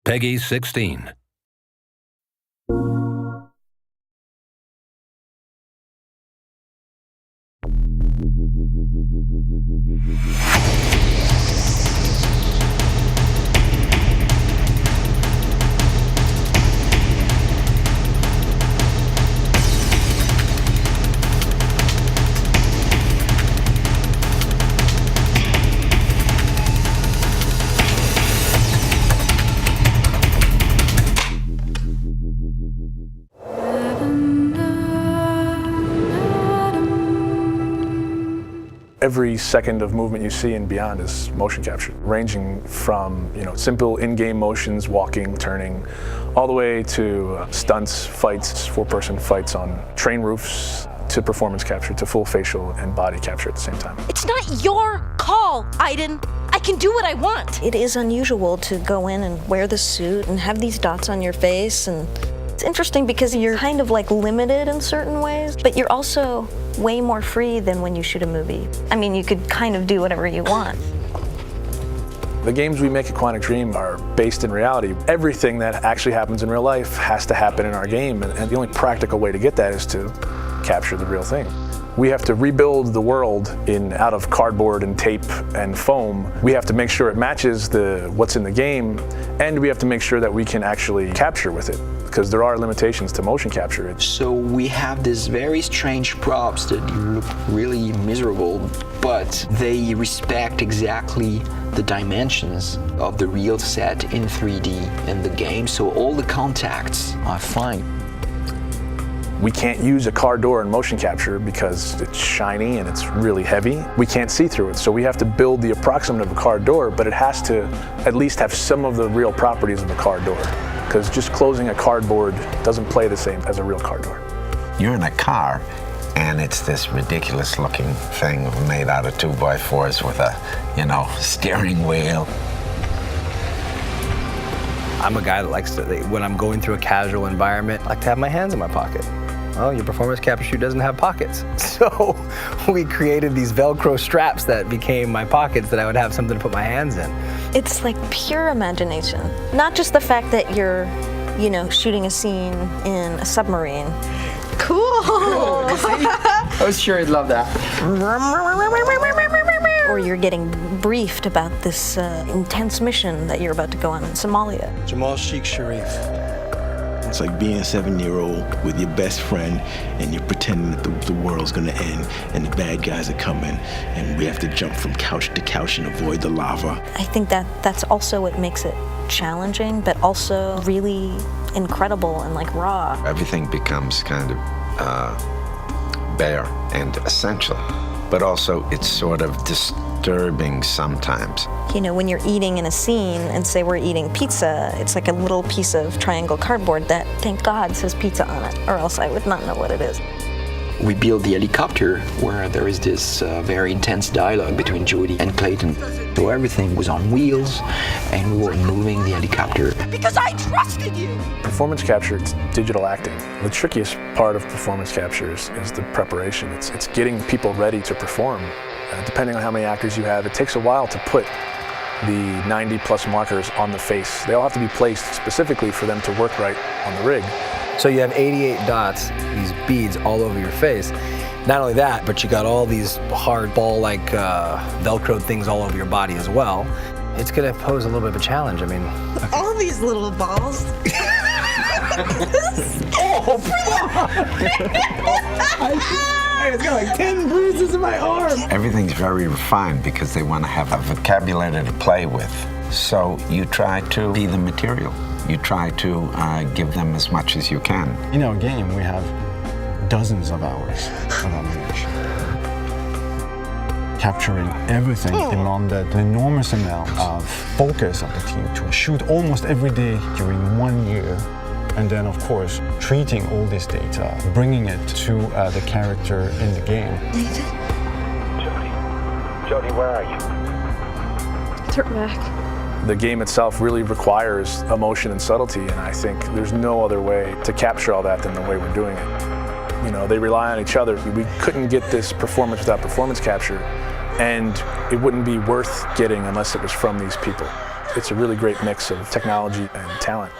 Peggy 16. Every second of movement you see and beyond is motion capture, ranging from simple in-game motions, walking, turning, all the way to stunts, fights, four-person fights on train roofs, to performance capture, to full facial and body capture at the same time. It's not your call, Aiden. I can do what I want. It is unusual to go in and wear the suit and have these dots on your face, and it's interesting because you're kind of like limited in certain ways, but you're also way more free than when you shoot a movie. I mean, you could kind of do whatever you want. The games we make at Quantic Dream are based in reality. Everything that actually happens in real life has to happen in our game, and the only practical way to get that is to capture the real thing. We have to rebuild the world out of cardboard and tape and foam. We have to make sure it matches what's in the game, and we have to make sure that we can actually capture with it, because there are limitations to motion capture. So we have these very strange props that look really miserable, but they respect exactly the dimensions of the real set in 3D in the game, so all the contacts are fine. We can't use a car door in motion capture because it's shiny and it's really heavy. We can't see through it, so we have to build the approximate of a car door, but it has to at least have some of the real properties of a car door, because just closing a cardboard doesn't play the same as a real car door. You're in a car, and it's this ridiculous looking thing made out of 2x4s with a, steering wheel. I'm a guy that likes to, when I'm going through a casual environment, I like to have my hands in my pocket. Well, your performance capture shoot doesn't have pockets. So we created these Velcro straps that became my pockets that I would have something to put my hands in. It's like pure imagination. Not just the fact that you're, shooting a scene in a submarine. Cool. I was sure I'd love that. Or you're getting briefed about this intense mission that you're about to go on in Somalia. Jamal Sheikh Sharif. It's like being a 7-year-old with your best friend and you're pretending that the world's gonna end and the bad guys are coming and we have to jump from couch to couch and avoid the lava. I think that's also what makes it challenging, but also really incredible and raw. Everything becomes kind of bare and essential, but also it's sort of disturbing sometimes. When you're eating in a scene and say we're eating pizza, it's like a little piece of triangle cardboard that, thank God, says pizza on it, or else I would not know what it is. We built the helicopter where there is this very intense dialogue between Jody and Clayton. So everything was on wheels and we were moving the helicopter. Because I trusted you! Performance capture, it's digital acting. The trickiest part of performance capture is the preparation. It's getting people ready to perform. Depending on how many actors you have, it takes a while to put the 90+ markers on the face. They all have to be placed specifically for them to work right on the rig. So you have 88 dots, these beads all over your face. Not only that, but you got all these hard ball-like Velcro things all over your body as well. It's gonna pose a little bit of a challenge, I mean. All these little balls. Oh, I just got 10 bruises in my arm. Everything's very refined because they want to have a vocabulary to play with. So you try to be the material. You try to give them as much as you can. In our game, we have dozens of hours of ammunition. Capturing everything demanded an enormous amount of focus of the team to shoot almost every day during 1 year. And then, of course, treating all this data, bringing it to the character in the game. Jody, where are you? Turn back. The game itself really requires emotion and subtlety, and I think there's no other way to capture all that than the way we're doing it. They rely on each other. We couldn't get this performance without performance capture, and it wouldn't be worth getting unless it was from these people. It's a really great mix of technology and talent.